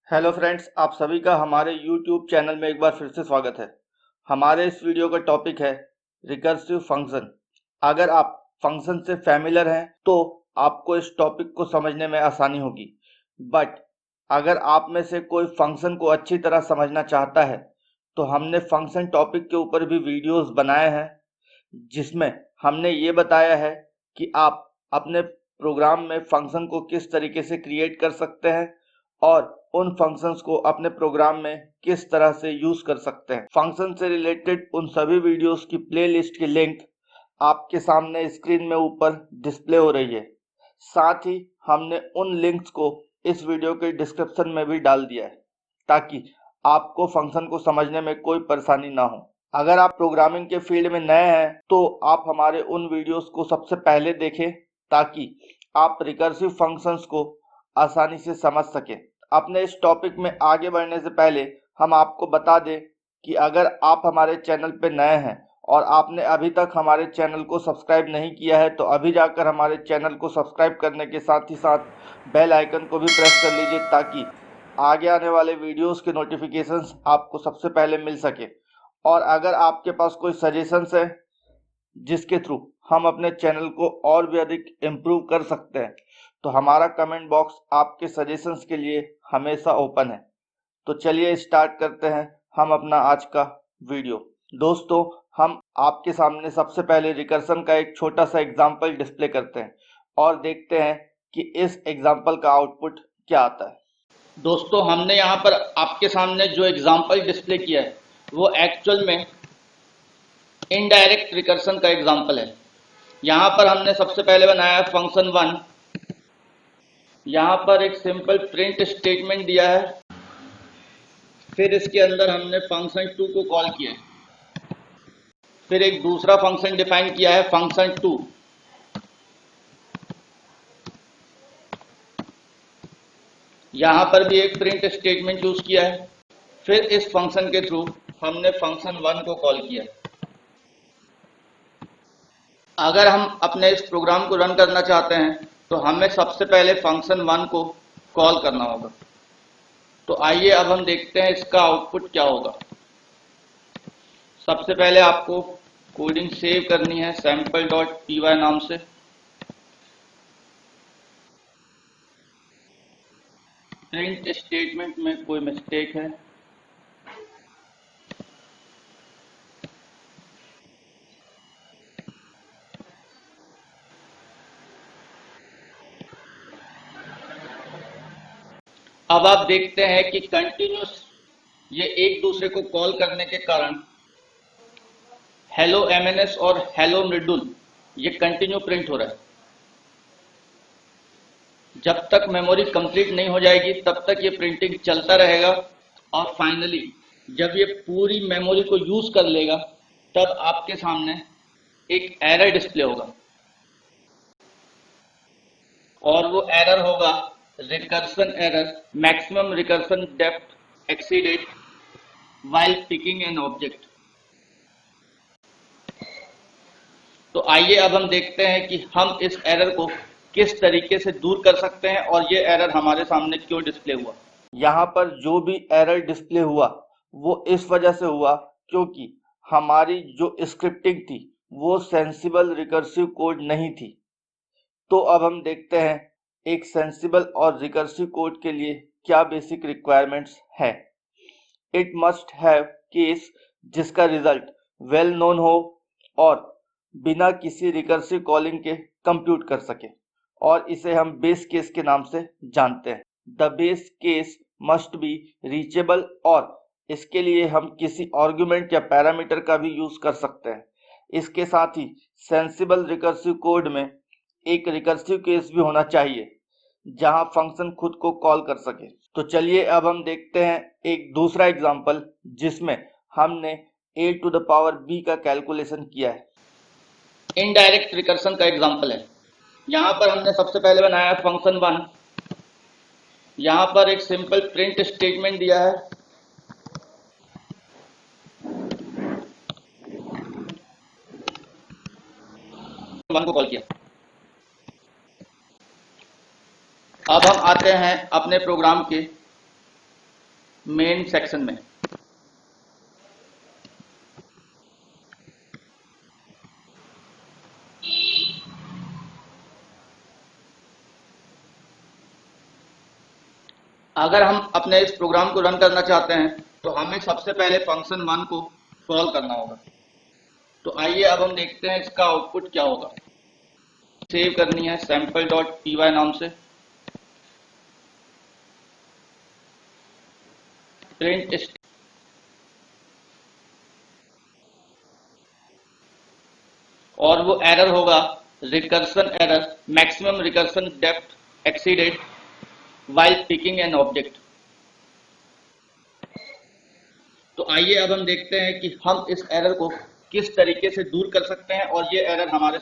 Hello friends, आप सभी का हमारे यूट्यूब चैनल में एक बार फिर से स्वागत है। हमारे इस वीडियो का टॉपिक है रिकर्सिव फंक्शन। अगर आप फंक्शन से फैमिलियर हैं तो आपको इस टॉपिक को समझने में आसानी होगी। बट अगर आप में से कोई फंक्शन को अच्छी तरह समझना चाहता है तो हमने फंक्शन टॉपिक के ऊपर भी वीडियोस बनाए हैं, जिसमें हमने ये बताया है कि आप अपने प्रोग्राम में फंक्शन को किस तरीके से क्रिएट कर सकते हैं और उन फंक्शंस को अपने प्रोग्राम में किस तरह से यूज कर सकते हैं। फंक्शन से रिलेटेड उन सभी वीडियोस की प्लेलिस्ट की लिंक आपके सामने स्क्रीन में ऊपर डिस्प्ले हो रही है। साथ ही हमने उन लिंक्स को इस वीडियो के डिस्क्रिप्शन में भी डाल दिया है ताकि आपको फंक्शन को समझने में कोई परेशानी ना हो। अगर आप प्रोग्रामिंग के फील्ड में नए हैं तो आप हमारे उन वीडियोस को सबसे पहले देखें ताकि आप रिकर्सिव फंक्शंस को आसानी से समझ सकें। अपने इस टॉपिक में आगे बढ़ने से पहले हम आपको बता दें कि अगर आप हमारे चैनल पर नए हैं और आपने अभी तक हमारे चैनल को सब्सक्राइब नहीं किया है तो अभी जाकर हमारे चैनल को सब्सक्राइब करने के साथ ही साथ बेल आइकन को भी प्रेस कर लीजिए ताकि आगे आने वाले वीडियोस के नोटिफिकेशंस आपको सबसे पहले मिल सके। और अगर आपके पास कोई सजेशंस है जिसके थ्रू हम अपने चैनल को और भी अधिक इम्प्रूव कर सकते हैं तो हमारा कमेंट बॉक्स आपके सजेशंस के लिए हमेशा ओपन है। तो चलिए स्टार्ट करते हैं हम अपना आज का वीडियो। दोस्तों, हम आपके सामने सबसे पहले रिकर्सन का एक छोटा सा एग्जांपल डिस्प्ले करते हैं और देखते हैं कि इस एग्जांपल का आउटपुट क्या आता है। दोस्तों, हमने यहाँ पर आपके सामने जो एग्जांपल डिस्प्ले किया है वो एक्चुअल में इनडायरेक्ट रिकर्सन का एग्जांपल है। यहाँ पर हमने सबसे पहले बनाया है फंक्शन 1। यहाँ पर एक सिंपल प्रिंट स्टेटमेंट दिया है, फिर इसके अंदर हमने फंक्शन 2 को कॉल किया है, फिर एक दूसरा फंक्शन डिफाइन किया है फंक्शन 2। यहाँ पर भी एक प्रिंट स्टेटमेंट यूज किया है, फिर इस फंक्शन के थ्रू हमने फंक्शन 1 को कॉल किया है। अगर हम अपने इस प्रोग्राम को रन करना चाहते हैं तो हमें सबसे पहले फंक्शन 1 को कॉल करना होगा। तो आइए अब हम देखते हैं इसका आउटपुट क्या होगा। सबसे पहले आपको कोडिंग सेव करनी है sample.py नाम से। प्रिंट स्टेटमेंट में कोई मिस्टेक है, अब आप देखते हैं कि कंटिन्यूस ये एक दूसरे को कॉल करने के कारण हेलो MNS और हेलो मृदुल ये कंटिन्यू प्रिंट हो रहा है। जब तक मेमोरी कंप्लीट नहीं हो जाएगी तब तक ये प्रिंटिंग चलता रहेगा और फाइनली जब ये पूरी मेमोरी को यूज कर लेगा तब आपके सामने एक एरर डिस्प्ले होगा और वो एरर होगा recursion error, maximum recursion depth exceeded while picking an object. तो आइए अब हम देखते हैं कि हम इस एरर को किस तरीके से दूर कर सकते हैं और ये एरर हमारे सामने क्यों डिस्प्ले हुआ। यहाँ पर जो भी एरर डिस्प्ले हुआ वो इस वजह से हुआ क्योंकि हमारी जो स्क्रिप्टिंग थी वो सेंसिबल रिकर्सिव कोड नहीं थी। तो अब हम देखते हैं एक सेंसिबल और रिकर्सिव कोड के लिए क्या बेसिक रिक्वायरमेंट्स है। इट मस्ट हैव केस जिसका रिजल्ट वेल नोन हो और बिना किसी रिकर्सिव कॉलिंग के कंप्यूट कर सके, और इसे हम बेस केस के नाम से जानते हैं। The base case must be reachable और इसके लिए हम किसी आर्गुमेंट या पैरामीटर का भी यूज कर सकते हैं। इसके साथ ही सेंसिबल रिकर्सिव कोड में एक रिकर्सिव केस भी होना चाहिए जहां फंक्शन खुद को कॉल कर सके। तो चलिए अब हम देखते हैं एक दूसरा एग्जांपल जिसमें हमने a to the power b का कैलकुलेशन किया है। इनडायरेक्ट रिकर्सन का एग्जांपल है। यहाँ पर हमने सबसे पहले बनाया है फंक्शन 1। यहाँ पर एक सिंपल प्रिंट स्टेटमेंट दिया है, वन को कॉल किया। अब हम आते हैं अपने प्रोग्राम के मेन सेक्शन में। अगर हम अपने इस प्रोग्राम को रन करना चाहते हैं तो हमें सबसे पहले फंक्शन 1 को कॉल करना होगा। तो आइए अब हम देखते हैं इसका आउटपुट क्या होगा। सेव करनी है sample.py नाम से, प्रिंट और वो एरर होगा recursion error, maximum recursion depth exceeded while picking an object. तो आइए अब हम देखते हैं कि हम इस एरर को किस तरीके से दूर कर सकते हैं और ये एरर हमारे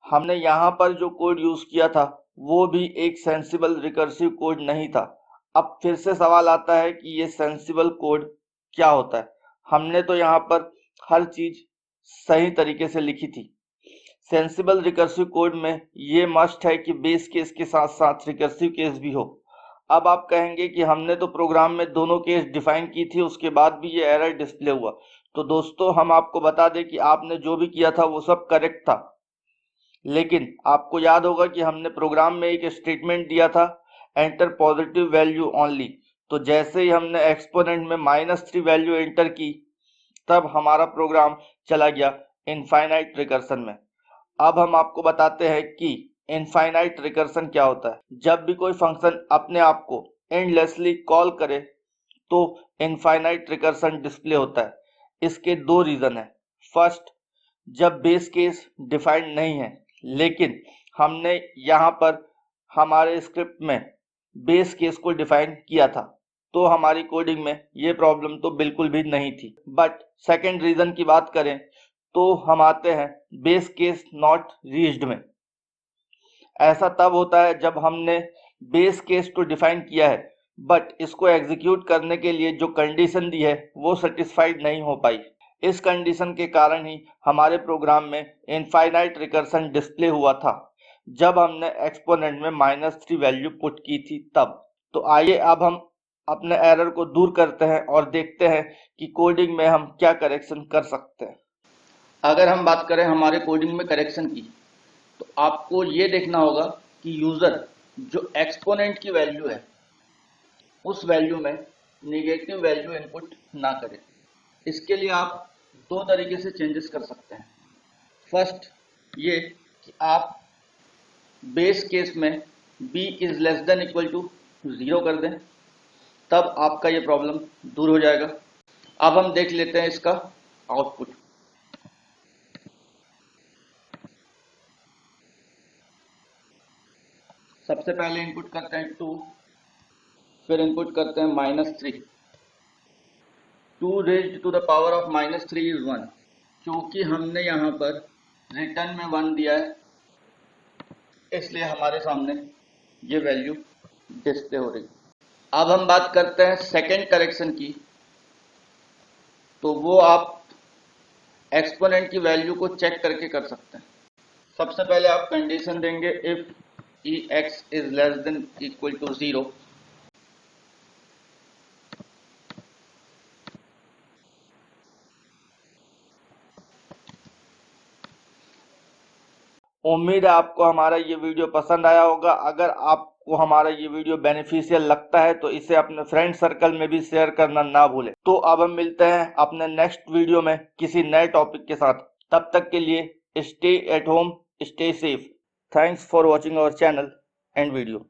हमने यहाँ पर जो कोड यूज किया था वो भी एक सेंसिबल रिकर्सिव कोड नहीं था। अब फिर से सवाल आता है कि ये सेंसिबल कोड क्या होता है। हमने तो यहाँ पर हर चीज सही तरीके से लिखी थी। सेंसिबल रिकर्सिव कोड में ये मस्ट है कि बेस केस के साथ साथ रिकर्सिव केस भी हो। अब आप कहेंगे कि हमने तो प्रोग्राम में दोनों केस डिफाइन की थी, उसके बाद भी ये एरर डिस्प्ले हुआ। तो दोस्तों हम आपको बता दें कि आपने जो भी किया था वो सब करेक्ट था, लेकिन आपको याद होगा कि हमने प्रोग्राम में एक स्टेटमेंट दिया था, एंटर पॉजिटिव वैल्यू ओनली। तो जैसे ही हमने एक्सपोनेंट में -3 वैल्यू एंटर की तब हमारा प्रोग्राम चला गया इनफाइनाइट रिकर्सन में। अब हम आपको बताते हैं कि इनफाइनाइट रिकर्सन क्या होता है। जब भी कोई फंक्शन अपने आप को एंडलेसली कॉल करे तो इनफाइनाइट रिकर्सन डिस्प्ले होता है। इसके दो रीजन है। फर्स्ट, जब बेस केस डिफाइंड नहीं है, लेकिन हमने यहाँ पर हमारे स्क्रिप्ट में बेस केस को डिफाइन किया था, तो हमारी कोडिंग में ये प्रॉब्लम तो बिल्कुल भी नहीं थी। बट सेकंड रीजन की बात करें तो हम आते हैं बेस केस नॉट रीच्ड में। ऐसा तब होता है जब हमने बेस केस तो डिफाइन किया है बट इसको एग्जीक्यूट करने के लिए जो कंडीशन दी है वो सेटिस्फाइड नहीं हो पाई। इस कंडीशन के कारण ही हमारे प्रोग्राम में इनफाइनाइट रिकर्सन डिस्प्ले हुआ था जब हमने एक्सपोनेंट में -3 वैल्यू पुट की थी तब। तो आइए अब हम अपने एरर को दूर करते हैं और देखते हैं कि कोडिंग में हम क्या करेक्शन कर सकते हैं। अगर हम बात करें हमारे कोडिंग में करेक्शन की, तो आपको ये देखना होगा कि यूजर जो एक्सपोनेंट की वैल्यू है उस वैल्यू में निगेटिव वैल्यू इनपुट ना करें। इसके लिए आप दो तरीके से चेंजेस कर सकते हैं। फर्स्ट ये कि आप बेस केस में b is less than equal to 0 कर दें, तब आपका ये प्रॉब्लम दूर हो जाएगा। अब हम देख लेते हैं इसका आउटपुट। सबसे पहले इनपुट करते हैं 2, फिर इनपुट करते हैं -3। 2 raised to the power of -3 is 1। क्योंकि हमने यहाँ पर रिटर्न में 1 दिया है, इसलिए हमारे सामने ये वैल्यू डिस्प्ले हो रही। अब हम बात करते हैं सेकंड करेक्शन की, तो वो आप एक्सपोनेंट की वैल्यू को चेक करके कर सकते हैं। सबसे पहले आप कंडीशन देंगे if ex is less than equal to 0। उम्मीद है आपको हमारा ये वीडियो पसंद आया होगा। अगर आपको हमारा ये वीडियो बेनिफिशियल लगता है तो इसे अपने फ्रेंड सर्कल में भी शेयर करना ना भूलें। तो अब हम मिलते हैं अपने नेक्स्ट वीडियो में किसी नए टॉपिक के साथ। तब तक के लिए stay at home, stay safe. Thanks for watching our channel and video.